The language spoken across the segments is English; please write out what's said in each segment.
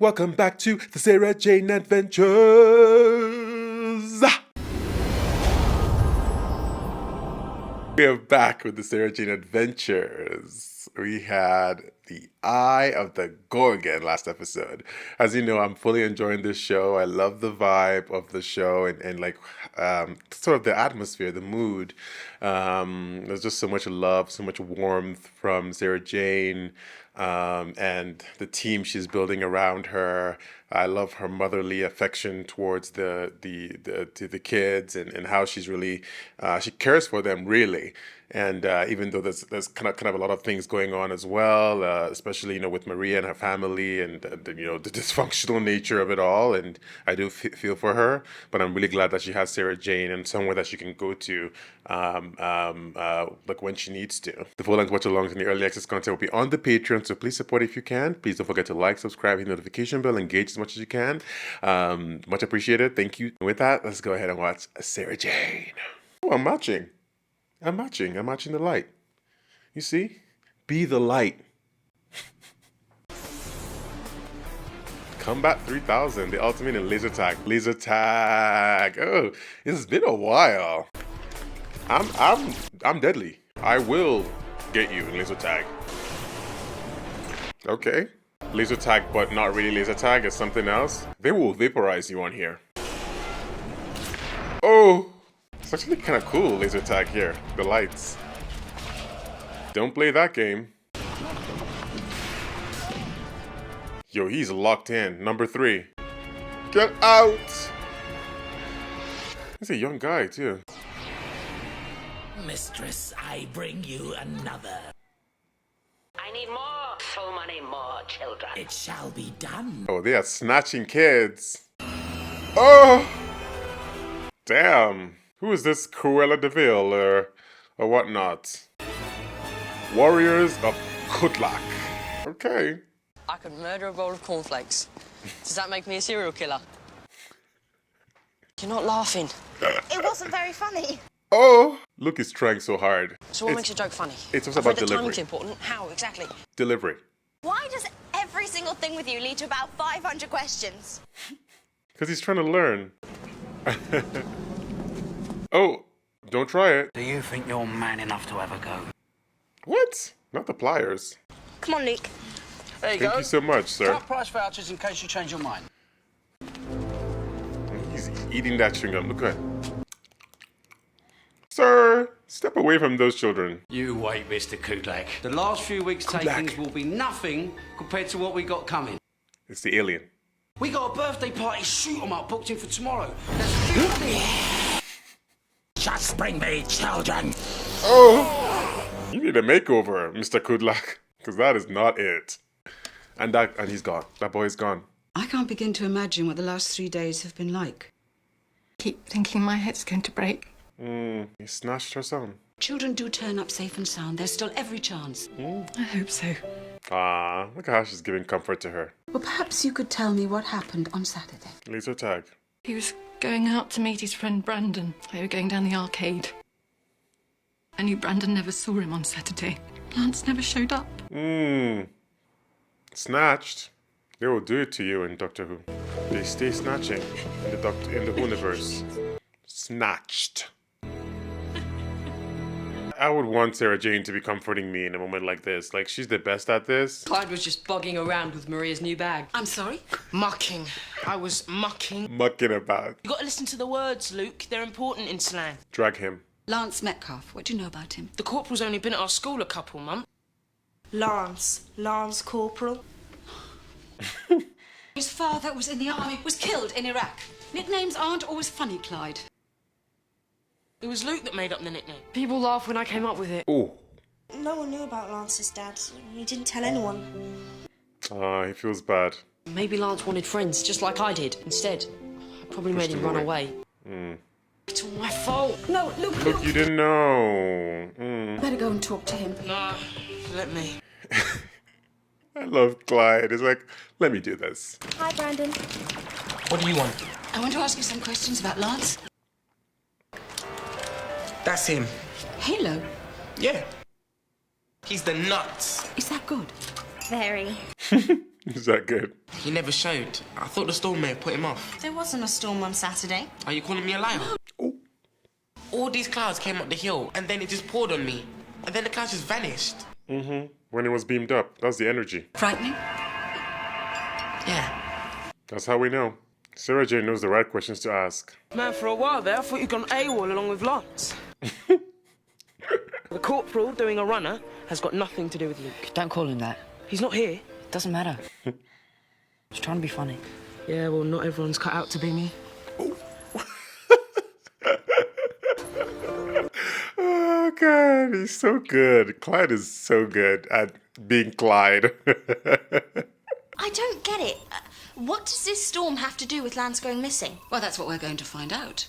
Welcome back to the Sarah Jane Adventures. We are back with the Sarah Jane Adventures. We had the Eye of the Gorgon last episode. As you know, I'm fully enjoying this show. I love the vibe of the show and like sort of the atmosphere, the mood. There's just so much love, so much warmth from Sarah Jane. And the team she's building around her. I love her motherly affection towards the kids and how she's really she cares for them really. And even though there's kind of a lot of things going on as well, especially with Maria and her family and the dysfunctional nature of it all. And I do feel for her, but I'm really glad that she has Sarah Jane and somewhere that she can go to like when she needs to. The full length watch alongs and the early access content will be on the Patreon, so please support if you can. Please don't forget to like, subscribe, hit the notification bell, engage as much as you can. Much appreciated. Thank you. And with that, let's go ahead and watch Sarah Jane. Oh, I'm matching the light. You see? Be the light. Combat 3000, the ultimate in laser tag. Laser tag. Oh, it's been a while. I'm deadly. I will get you in laser tag. Okay. Laser tag, but not really laser tag. It's something else. They will vaporize you on here. Oh, it's actually kind of cool, laser tag here. The lights. Don't play that game. Yo, he's locked in. Number 3. Get out! He's a young guy, too. Mistress, I bring you another. I need more, so many more children. It shall be done. Oh, they are snatching kids. Oh! Damn. Who is this Cruella de Vil or whatnot? Warriors of Kudlak. Okay. I could murder a bowl of cornflakes. Does that make me a serial killer? You're not laughing. It wasn't very funny. Oh! Luke is trying so hard. So what makes a joke funny? It's also about delivery. Timing's important. How exactly? Delivery. Why does every single thing with you lead to about 500 questions? Because he's trying to learn. Oh, don't try it. Do you think you're man enough to ever go? What? Not the pliers. Come on, Luke. There you Thank go. you so much, sir. Cut price vouchers in case you change your mind. He's eating that chewing gum. Look at that. Sir, step away from those children. You wait, Mr. Kudlak. The last few weeks' takings will be nothing compared to what we got coming. It's the alien. We got a birthday party, shoot 'em up, booked in for tomorrow. Let's do it. Just bring me children. Oh! You need a makeover, Mr. Kudlak. Because that is not it. And he's gone. That boy's gone. I can't begin to imagine what the last 3 days have been like. Keep thinking my head's going to break. He snatched her son. Children do turn up safe and sound. There's still every chance. I hope so. Ah, look at how she's giving comfort to her. Well, perhaps you could tell me what happened on Saturday. Laser tag. He was going out to meet his friend Brandon. They were going down the arcade. I knew Brandon never saw him on Saturday. Lance never showed up. Snatched. They will do it to you in Doctor Who. They stay snatching in the universe. Snatched. I would want Sarah Jane to be comforting me in a moment like this. Like, she's the best at this. Clyde was just bugging around with Maria's new bag. I'm sorry? Mucking. I was mucking. Mucking about. You gotta listen to the words, Luke. They're important in slang. Drag him. Lance Metcalf. What do you know about him? The corporal's only been at our school a couple months. Lance Corporal. His father was in the army, was killed in Iraq. Nicknames aren't always funny, Clyde. It was Luke that made up the nickname. People laughed when I came up with it. Oh. No one knew about Lance's dad. He didn't tell anyone. Ah, he feels bad. Maybe Lance wanted friends, just like I did. Instead, I probably made him run away. It's all my fault. No, Luke. Look, you didn't know. Better go and talk to him. Nah, let me. I love Clyde. It's like, let me do this. Hi, Brandon. What do you want? I want to ask you some questions about Lance. That's him. Halo. Yeah. He's the nuts. Is that good? Very. Is that good? He never showed. I thought the storm may have put him off. There wasn't a storm on Saturday. Are you calling me a liar? Oh. All these clouds came up the hill, and then it just poured on me. And then the clouds just vanished. Mm-hmm. When it was beamed up. That's the energy. Frightening? Yeah. That's how we know. Sarah Jane knows the right questions to ask. Man, for a while there, I thought you'd gone AWOL along with Lance. The corporal doing a runner has got nothing to do with Luke. Don't call him that. He's not here. Doesn't matter. Just trying to be funny. Yeah, well, not everyone's cut out to be me. Oh, God. He's so good. Clyde is so good at being Clyde. I don't get it. What does this storm have to do with Lance going missing? Well, that's what we're going to find out.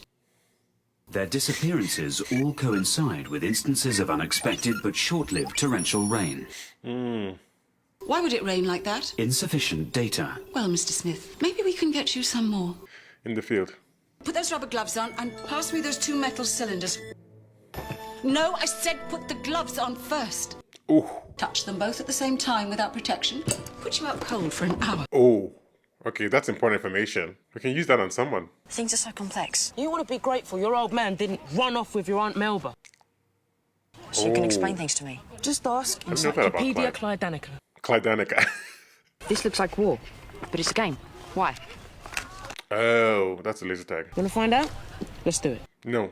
Their disappearances all coincide with instances of unexpected but short-lived torrential rain. Why would it rain like that? Insufficient data. Well, Mr. Smith, maybe we can get you some more. In the field. Put those rubber gloves on and pass me those 2 metal cylinders. No, I said put the gloves on first. Ooh. Touch them both at the same time without protection. Put you out cold for an hour. Oh. Okay, that's important information. We can use that on someone. Things are so complex. You want to be grateful your old man didn't run off with your Aunt Melba. So you can explain things to me. Just ask I know that about Encyclopedia Clyde. Clyde Danica. Clyde Danica. This looks like war. But it's a game. Why? Oh, that's a laser tag. Want to find out? Let's do it. No.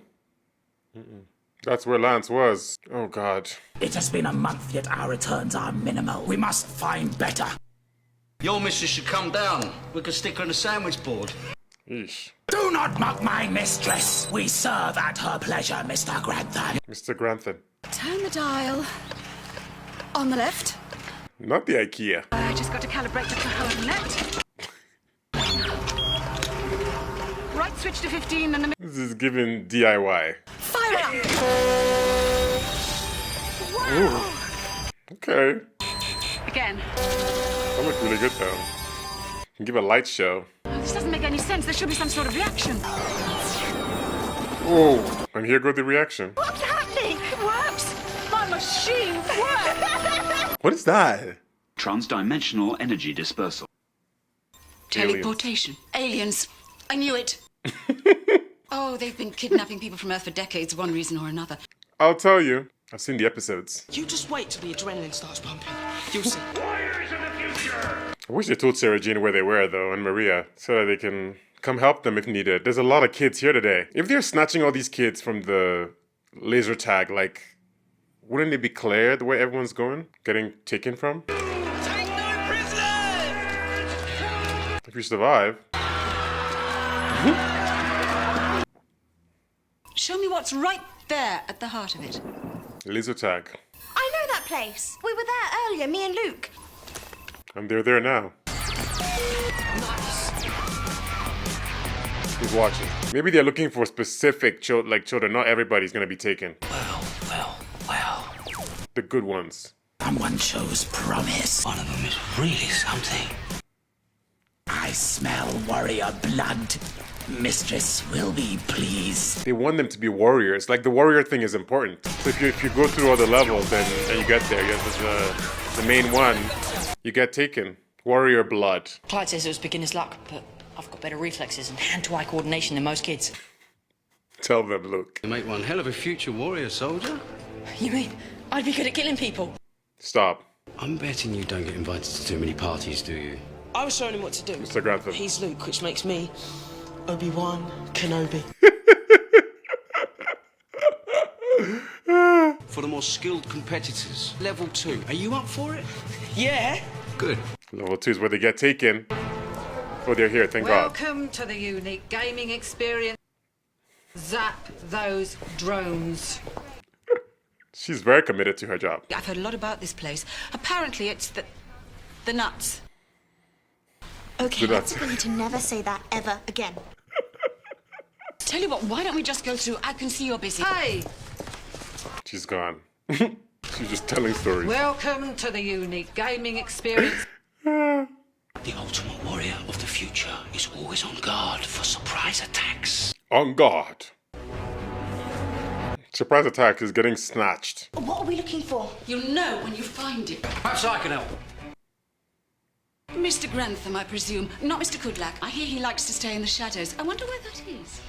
That's where Lance was. Oh, God. It has been a month, yet our returns are minimal. We must find better. Your missus should come down. We could stick her on a sandwich board. Yeesh. Do not mock my mistress. We serve at her pleasure, Mr. Grantham. Mr. Grantham. Turn the dial. On the left. Not the IKEA. I just got to calibrate the coordinate. Right switch to 15 and the... This is giving DIY. Fire up! Ooh. Okay. Again. That looked really good, though. Can give a light show. Oh, this doesn't make any sense. There should be some sort of reaction. Oh, and here go the reaction. What's happening? It works! My machine works! What is that? Transdimensional energy dispersal. Teleportation. Aliens. I knew it. Oh, they've been kidnapping people from Earth for decades, one reason or another. I'll tell you. I've seen the episodes. You just wait till the adrenaline starts pumping. You'll see. I wish they told Sarah Jane where they were, though, and Maria, so that they can come help them if needed. There's a lot of kids here today. If they're snatching all these kids from the laser tag, like, wouldn't it be Claire the way everyone's going? Getting taken from? Take no prisoners! If you survive. Show me what's right there at the heart of it. Laser tag. I know that place. We were there earlier, me and Luke. And they're there now. Who's watching? Maybe they're looking for specific children. Not everybody's gonna be taken. Well. The good ones. Someone chose promise. One of them is really something. I smell warrior blood. Mistress will be pleased. They want them to be warriors. Like, the warrior thing is important. So if you go through all the levels and you get there, you have the main one, you get taken. Warrior blood. Clyde says it was beginner's luck, but I've got better reflexes and hand-to-eye coordination than most kids. Tell them, look. You make one hell of a future warrior soldier. You mean I'd be good at killing people? Stop. I'm betting you don't get invited to too many parties, do you? I was showing him what to do. Mr. Grantham. He's Luke, which makes me Obi-Wan Kenobi. For the more skilled competitors, level 2. Are you up for it? Yeah. Good. Level 2 is where they get taken. Oh, they're here, thank God. Welcome to the unique gaming experience. Zap those drones. She's very committed to her job. I've heard a lot about this place. Apparently it's the nuts. Okay, The let's nuts. agree to never say that ever again. Tell you what, why don't we just go through? I can see you're busy. Hey! She's gone. She's just telling stories. Welcome to the unique gaming experience. The ultimate warrior of the future is always on guard for surprise attacks. On guard. Surprise attack is getting snatched. What are we looking for? You'll know when you find it. Perhaps I can help. Mr. Grantham, I presume. Not Mr. Kudlak. I hear he likes to stay in the shadows. I wonder where that is.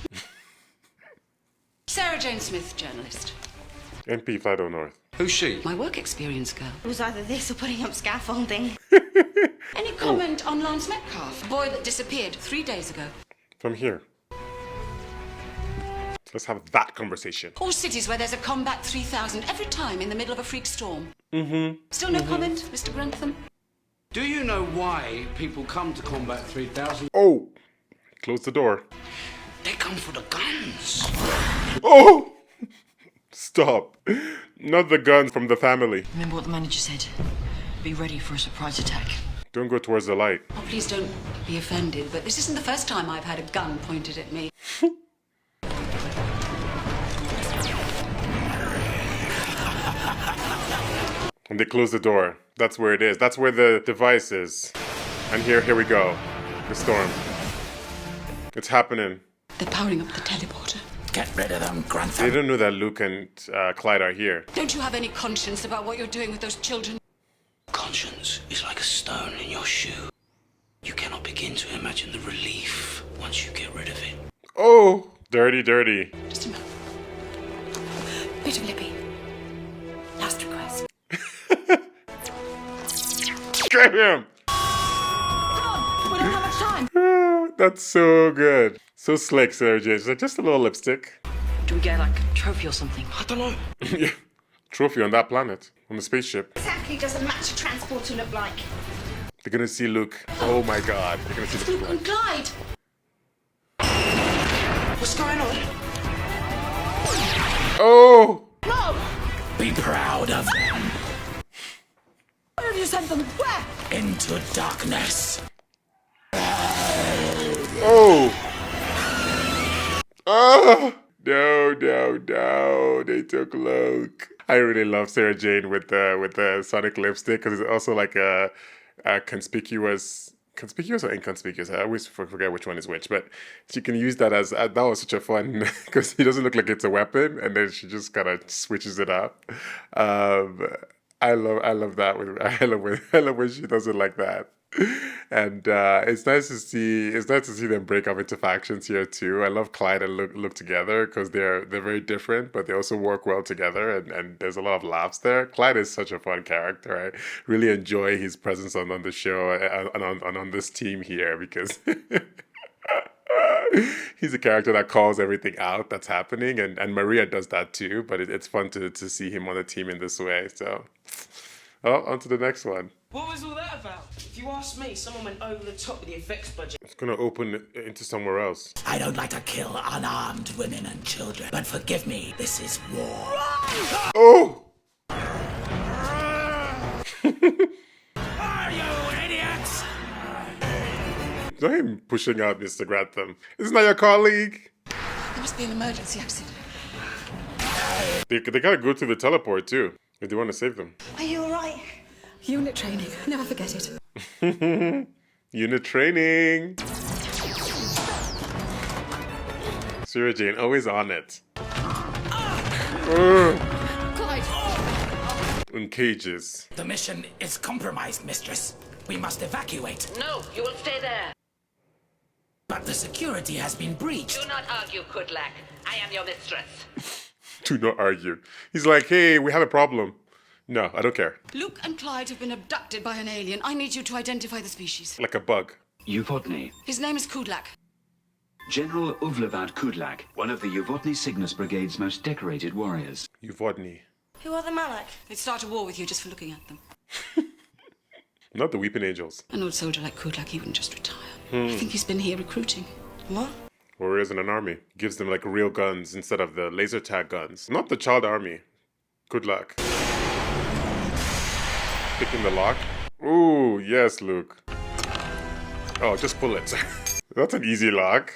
Sarah Jane Smith, journalist. MP Fido North. Who's she? My work experience girl. It was either this or putting up scaffolding. Any comment on Lance Metcalf? Boy that disappeared 3 days ago. From here. Let's have that conversation. Or cities where there's a Combat 3000 every time in the middle of a freak storm. Mm-hmm. Still no comment, Mr. Grantham? Do you know why people come to Combat 3000? Oh! Close the door. They come for the guns. Oh! Stop. Not the guns from the family. Remember what the manager said. Be ready for a surprise attack. Don't go towards the light. Oh, please don't be offended, but this isn't the first time I've had a gun pointed at me. And they close the door. That's where it is. That's where the device is. And here we go. The storm. It's happening. They're powering up the teleporter. Get rid of them, Grantham. They don't know that Luke and Clyde are here. Don't you have any conscience about what you're doing with those children? Conscience is like a stone in your shoe. You cannot begin to imagine the relief once you get rid of it. Oh! Dirty, dirty. Just a minute. Bit of lippy. Last request. Get him! Come on, we don't have much time. Oh, that's so good. So slick, Sarah Jane. Like, just a little lipstick. Do we get like a trophy or something? I don't know. Yeah. Trophy on that planet. On the spaceship. Exactly doesn't match a transporter look like. They're gonna see Luke. Oh my god. They're gonna see Luke Luke. and Clyde. What's going on? Oh! Be proud of them. Where have you sent them? Where? Into darkness. Oh! Oh! No. They took Luke. I really love Sarah Jane with the Sonic lipstick because it's also like a conspicuous or inconspicuous. I always forget which one is which, but she can use that as that was such a fun because he doesn't look like it's a weapon, and then she just kind of switches it up. I love that. I love when she does it like that. And it's nice to see them break up into factions here too. I love Clyde and Luke together because they're very different, but they also work well together, and there's a lot of laughs there. Clyde is such a fun character. I really enjoy his presence on the show and on this team here because he's a character that calls everything out that's happening, and Maria does that too, but it's fun to see him on the team in this way. So, on to the next one. What was all that about? If you ask me, someone went over the top with the effects budget. It's gonna open it into somewhere else. I don't like to kill unarmed women and children, but forgive me, this is war. Oh! Are you idiots? Not him pushing out Mr. Grantham. Isn't that your colleague? There must be an emergency exit. They gotta go to the teleport too, if they want to save them. Are you alright? Unit training. Never forget it. Unit training! Sarah Jane, always on it. Clyde! In cages. The mission is compromised, mistress. We must evacuate. No, you will stay there. But the security has been breached. Do not argue, Kudlak. I am your mistress. Do not argue. He's like, hey, we have a problem. No, I don't care. Luke and Clyde have been abducted by an alien. I need you to identify the species. Like a bug. Yuvotny. His name is Kudlak. General Uvlevad Kudlak, one of the Yuvotny Cygnus Brigade's most decorated warriors. Yuvotny. Who are the Malak? They'd start a war with you just for looking at them. Not the Weeping Angels. An old soldier like Kudlak, he wouldn't just retire. I think he's been here recruiting. What? Warriors in an army. Gives them like real guns instead of the laser tag guns. Not the child army. Good luck. Picking the lock. Ooh, yes, Luke. Oh, just pull it. That's an easy lock.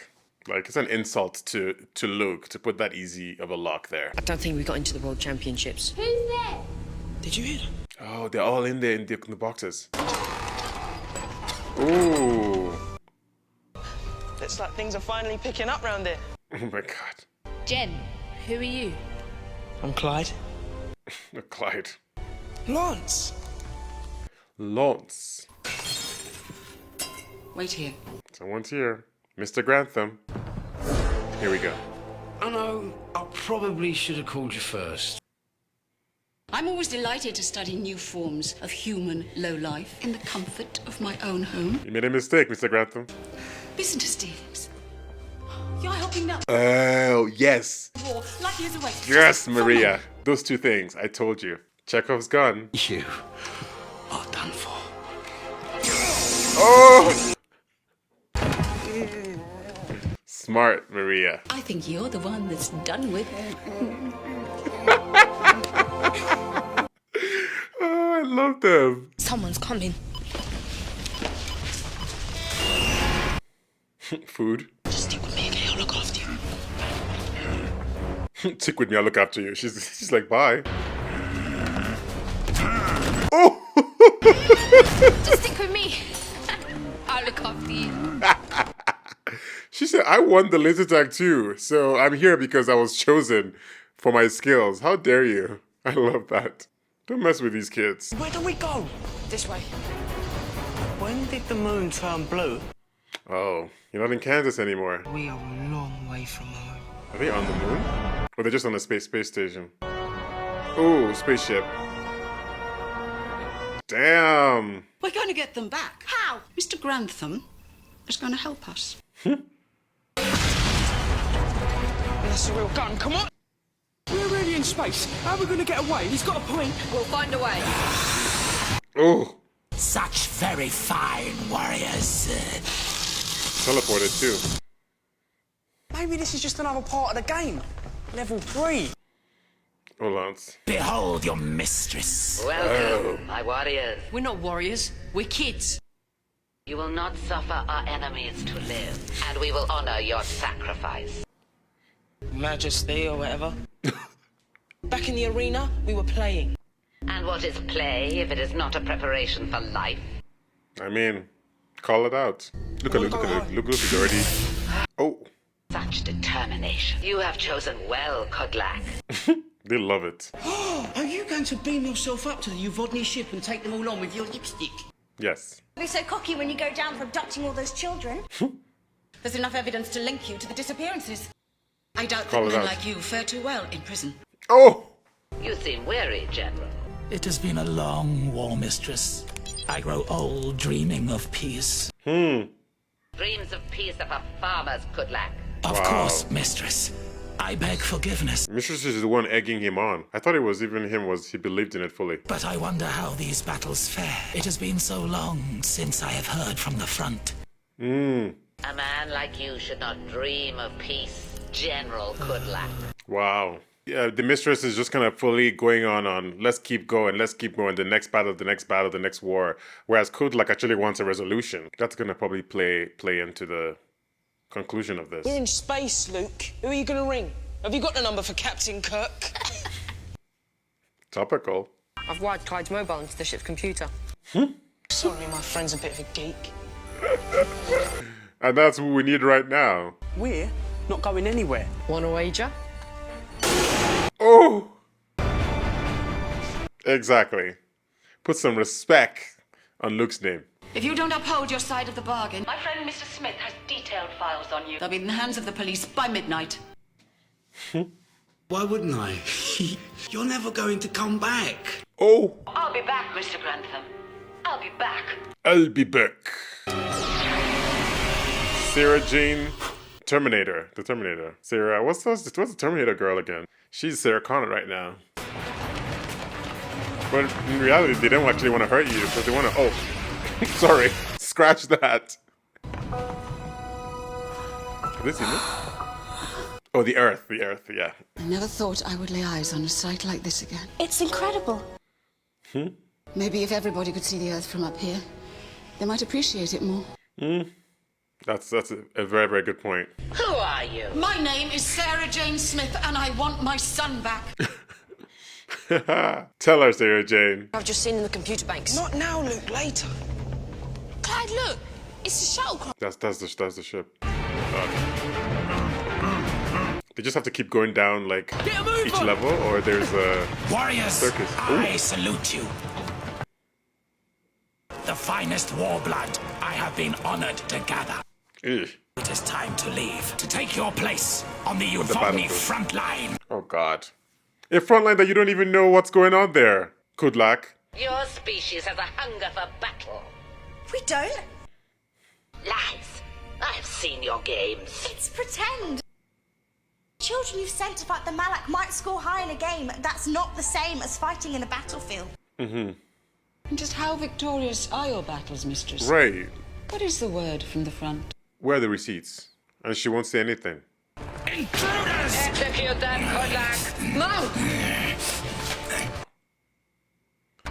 Like, it's an insult to Luke to put that easy of a lock there. I don't think we got into the World Championships. Who's there? Did you hear them? Oh, they're all in there in the boxes. Ooh. Looks like things are finally picking up round here. Oh my god. Jen, who are you? I'm Clyde. Clyde. Lance. Lance. Wait here. Someone's here. Mr. Grantham. Here we go. I know, I probably should have called you first. I'm always delighted to study new forms of human low-life in the comfort of my own home. You made a mistake, Mr. Grantham. Business dealings. You're helping that Oh, yes. war like years away. Yes, Maria. Those two things. I told you. Chekhov's gun. You are done for. Oh! Smart, Maria. I think you're the one that's done with. Oh, I love them. Someone's coming. Food. Just stick with me, okay? I'll look after you. Stick with me, I'll look after you. She's like, bye. Oh! Just stick with me. I'll look after you. She said, I won the laser tag too, so I'm here because I was chosen for my skills. How dare you? I love that. Don't mess with these kids. Where do we go? This way. When did the moon turn blue? Oh, you're not in Kansas anymore. We are a long way from home. Are they on the moon? Or they're just on a space station? Oh, spaceship. Damn. We're going to get them back. How? Mr. Grantham is going to help us. That's a real gun, come on! We're really in space. How are we going to get away? He's got a point. We'll find a way. Oh, Such very fine warriors. teleported too. Maybe this is just another part of the game. Level 3. Oh, Lance. Behold your mistress. Welcome, my warriors. We're not warriors. We're kids. You will not suffer our enemies to live, and we will honor your sacrifice. Majesty or whatever. Back in the arena, we were playing. And what is play if it is not a preparation for life? I mean, call it out. Look at Luke, look at Luke. Luke is already... Oh. Such determination. You have chosen well, Kudlak. They love it. Are you going to beam yourself up to the Uvodny ship and take them all on with your lipstick? Yes. Be so cocky when you go down for abducting all those children. There's enough evidence to link you to the disappearances. I doubt Call that it men out. like you fare too well in prison. Oh! You seem weary, General. It has been a long war, mistress. I grow old dreaming of peace. Dreams of peace are for farmers, Kudlak. Of Wow. course, mistress. I beg forgiveness. Mistress is the one egging him on. I thought it was even him, he believed in it fully. But I wonder how these battles fare. It has been so long since I have heard from the front. A man like you should not dream of peace, General Kudlak. Wow. Yeah, the mistress is just kind of fully going on let's keep going, the next battle, the next battle, the next war. Whereas Kudlak actually wants a resolution. That's going to probably play into the conclusion of this. We're in space, Luke. Who are you going to ring? Have you got the number for Captain Kirk? Topical. I've wired Clyde's mobile into the ship's computer. Sorry, my friend's a bit of a geek. And that's what we need right now. We're not going anywhere. Want a wager? Oh! Exactly. Put some respect on Luke's name. If you don't uphold your side of the bargain, My friend Mr. Smith has detailed files on you. they'll be in the hands of the police by midnight. Why wouldn't I? You're never going to come back. Oh! I'll be back, Mr. Grantham. I'll be back. I'll be back. Sarah Jane Terminator. The Terminator. Sarah, what's the Terminator girl again? She's Sarah Connor right now. But in reality, they don't actually want to hurt you, because they want to... Oh, sorry. Scratch that. Have they seen it? Oh, the Earth, yeah. I never thought I would lay eyes on a sight like this again. It's incredible. Maybe if everybody could see the Earth from up here, they might appreciate it more. That's a very, very good point. Who are you? My name is Sarah Jane Smith, and I want my son back. Tell her, Sarah Jane. I've just seen in the computer banks. Not now, Luke, later. Clyde, look. It's the shuttlecraft. That's the ship. They just have to keep going down like each level, or there's a Warriors, circus. I salute you. The the finest war blood I have been honored to gather. Ugh. It is time to leave, to take your place on the Yuvoni battlefield. front line. Oh God. A front line that you don't even know what's going on there. Kudlak. Your species has a hunger for battle. We don't. Lies. I have seen your games. It's pretend. Children you've sent to fight the Malak might score high in a game. That's not the same as fighting in a battlefield. And just how victorious are your battles, mistress? Right. What is the word from the front? Where are the receipts? And she won't say anything. Intruders! Execute them, Kudlak. No!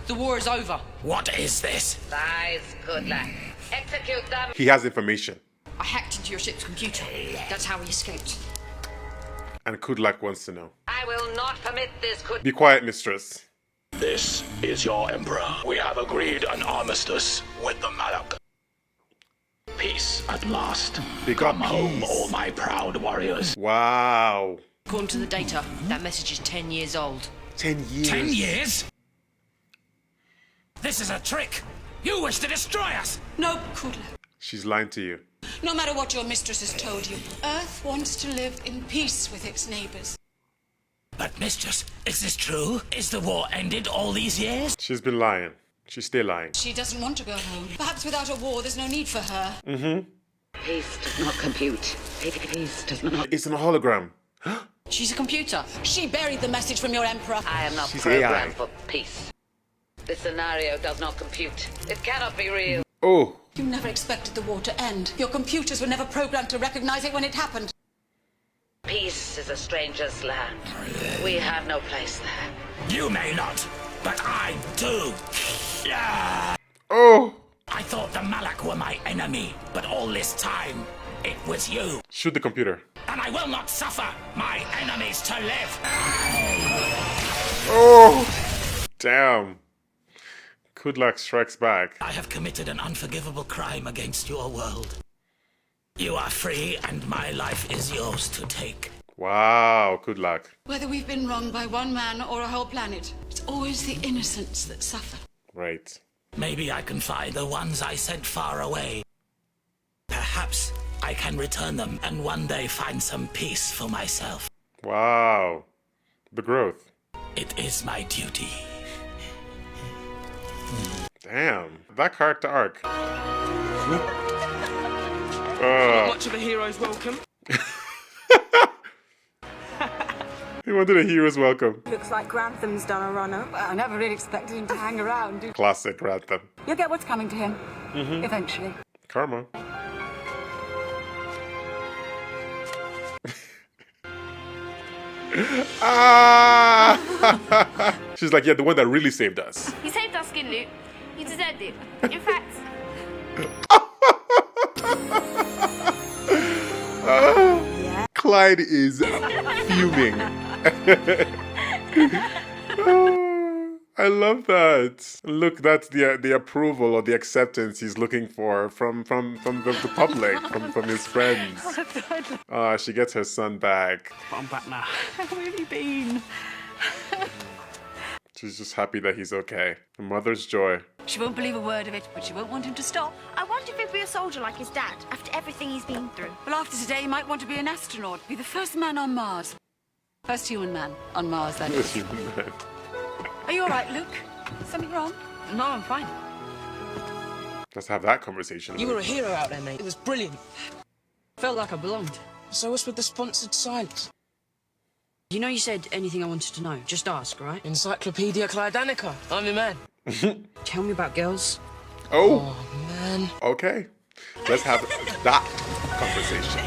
The war is over. What is this? Lies, Kudlak. Execute them. He has information. I hacked into your ship's computer. That's how we escaped. And Kudlak wants to know. I will not permit this, Kudlak. Be quiet, mistress. This is your emperor. We have agreed an armistice with the Malak. Peace at last. They got Come home, peace. all my proud warriors. Wow. According to the data, that message is 10 years old. 10 years. 10 years? This is a trick. You wish to destroy us. No, Kudlak. She's lying to you. No matter what your mistress has told you, Earth wants to live in peace with its neighbors. But mistress, is this true? Is the war ended all these years? She's been lying. She's still lying. She doesn't want to go home. Perhaps without a war, there's no need for her. Peace does not compute. Peace does not. It's an hologram. She's a computer. She buried the message from your emperor. I am not She's programmed AI. for peace. This scenario does not compute. It cannot be real. Oh. You never expected the war to end. Your computers were never programmed to recognize it when it happened. Peace is a stranger's land. We have no place there. You may not, but I do. Yeah. Oh. I thought the Malak were my enemy, but all this time, it was you. Shoot the computer. And I will not suffer my enemies to live. Oh. Damn. Kudlak strikes back. I have committed an unforgivable crime against your world. You are free, and my life is yours to take. Wow, Kudlak. Whether we've been wronged by one man or a whole planet, it's always the innocents that suffer. Right. Maybe I can find the ones I sent far away. Perhaps I can return them and one day find some peace for myself. Wow. The growth. It is my duty. Damn. That character arc. Not much of a hero's welcome. He wanted a hero's welcome. Looks like Grantham's done a runner. Well, I never really expected him to hang around. Classic Grantham. You'll get what's coming to him. Eventually. Karma. Ah! She's like, yeah, the one that really saved us. You saved our skin, Luke. You deserved it. In fact, Clyde is fuming. I love that. Look, that's the approval or the acceptance he's looking for from the public, from his friends. She gets her son back. But I'm back now. Where have you been? She's just happy that he's okay. A mother's joy. She won't believe a word of it, but she won't want him to stop. I wonder if he'd be a soldier like his dad after everything he's been through. Well, after today, he might want to be an astronaut, be the first man on Mars. First human man on Mars, that is. Are you all right, Luke? Something wrong? No, I'm fine. Let's have that conversation. You were a hero out there, mate. It was brilliant. Felt like I belonged. So what's with the sponsored silence? You know you said anything I wanted to know. Just ask, right? Encyclopedia Clydanica. I'm your man. Tell me about girls. Oh, Man. okay. Let's have that conversation.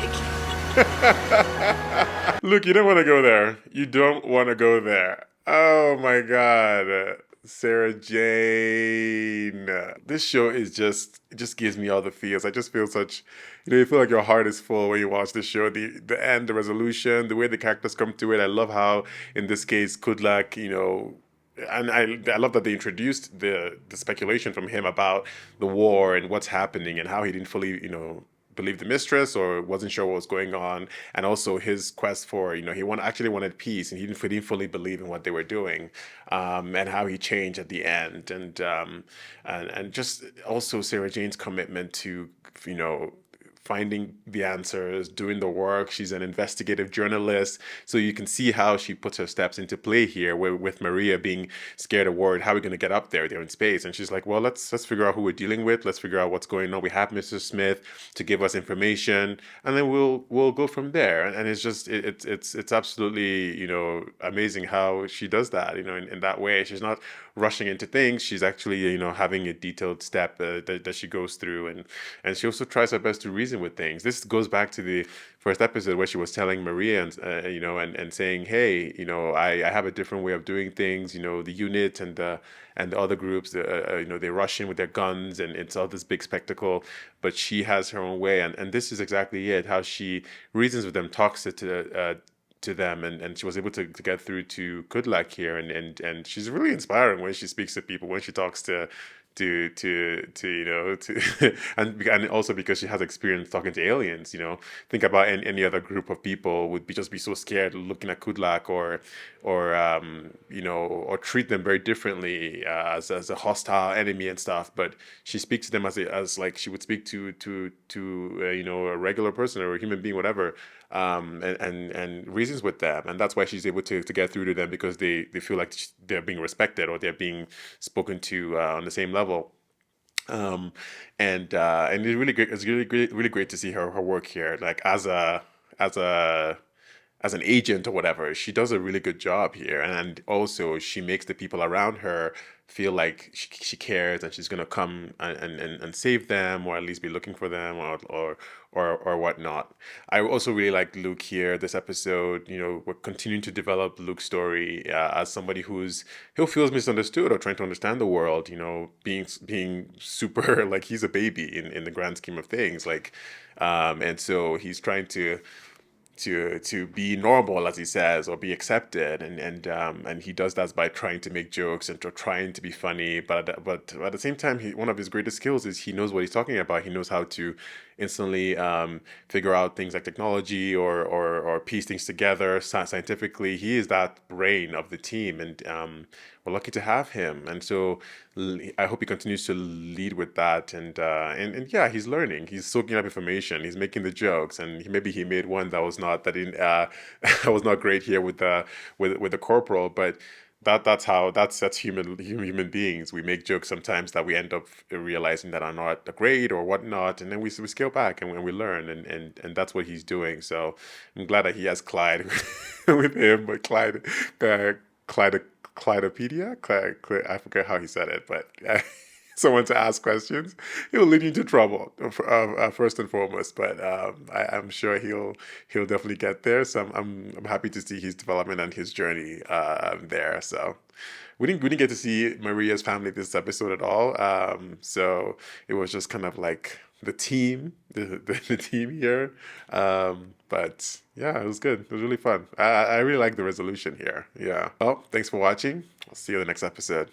Look, you don't want to go there. You don't want to go there. Oh my God. Sarah Jane. This show is it just gives me all the feels. I just feel such, you feel like your heart is full when you watch this show. The end, the resolution, the way the characters come to it. I love how, in this case, Kudlak, and I love that they introduced the speculation from him about the war and what's happening and how he didn't fully, believe the mistress or wasn't sure what was going on, and also his quest for, he actually wanted peace, and he didn't fully believe in what they were doing, and how he changed at the end, and just also Sarah Jane's commitment to, finding the answers, doing the work. She's an investigative journalist. So you can see how she puts her steps into play here, where with Maria being scared or worried, how are we going to get up there? They're in space. And she's like, well, let's figure out who we're dealing with. Let's figure out what's going on. We have Mr. Smith to give us information, and then we'll go from there. And it's just, it's absolutely, amazing how she does that, in that way. She's not rushing into things. She's actually, having a detailed step that she goes through. And she also tries her best to reason with things. This goes back to the first episode where she was telling Maria and saying, hey, I have a different way of doing things. The unit and the other groups, they rush in with their guns and it's all this big spectacle, but she has her own way. And this is exactly it, how she reasons with them, talks to them, and she was able to get through to Kudlak here, and she's really inspiring when she speaks to people, when she talks to and also because she has experience talking to aliens. Think about any other group of people would just be so scared looking at Kudlak, or treat them very differently as a hostile enemy and stuff. But she speaks to them as like she would speak to a regular person or a human being, whatever. And reasons with them, and that's why she's able to get through to them, because they feel like they're being respected or they're being spoken to on the same level. And it's really great. It's really great to see her work here, like as an agent or whatever. She does a really good job here, and also she makes the people around her feel like she cares, and she's gonna come and save them, or at least be looking for them, or whatnot. I also really like Luke here this episode. We're continuing to develop Luke's story as somebody who feels misunderstood or trying to understand the world. Being super like he's a baby in the grand scheme of things. And so he's trying to be normal, as he says, or be accepted, and he does that by trying to make jokes and trying to be funny, but at the same time, one of his greatest skills is he knows what he's talking about. He knows how to instantly figure out things like technology or piece things together scientifically. He is that brain of the team, and we're lucky to have him. And so I hope he continues to lead with that. And yeah, he's learning. He's soaking up information. He's making the jokes, and maybe he made one that was not great here with the corporal, but. That's human beings. We make jokes sometimes that we end up realizing that are not great or whatnot, and then we scale back and we learn, and that's what he's doing. So I'm glad that he has Clyde with him, but Clydopedia, I forget how he said it, but someone to ask questions. He'll lead you into trouble first and foremost, but I'm sure he'll definitely get there. So I'm happy to see his development and his journey there. So we didn't get to see Maria's family this episode at all. So it was just kind of like the team, the team here. But yeah, it was good. It was really fun. I really like the resolution here. Yeah. Well, thanks for watching. I'll see you in the next episode.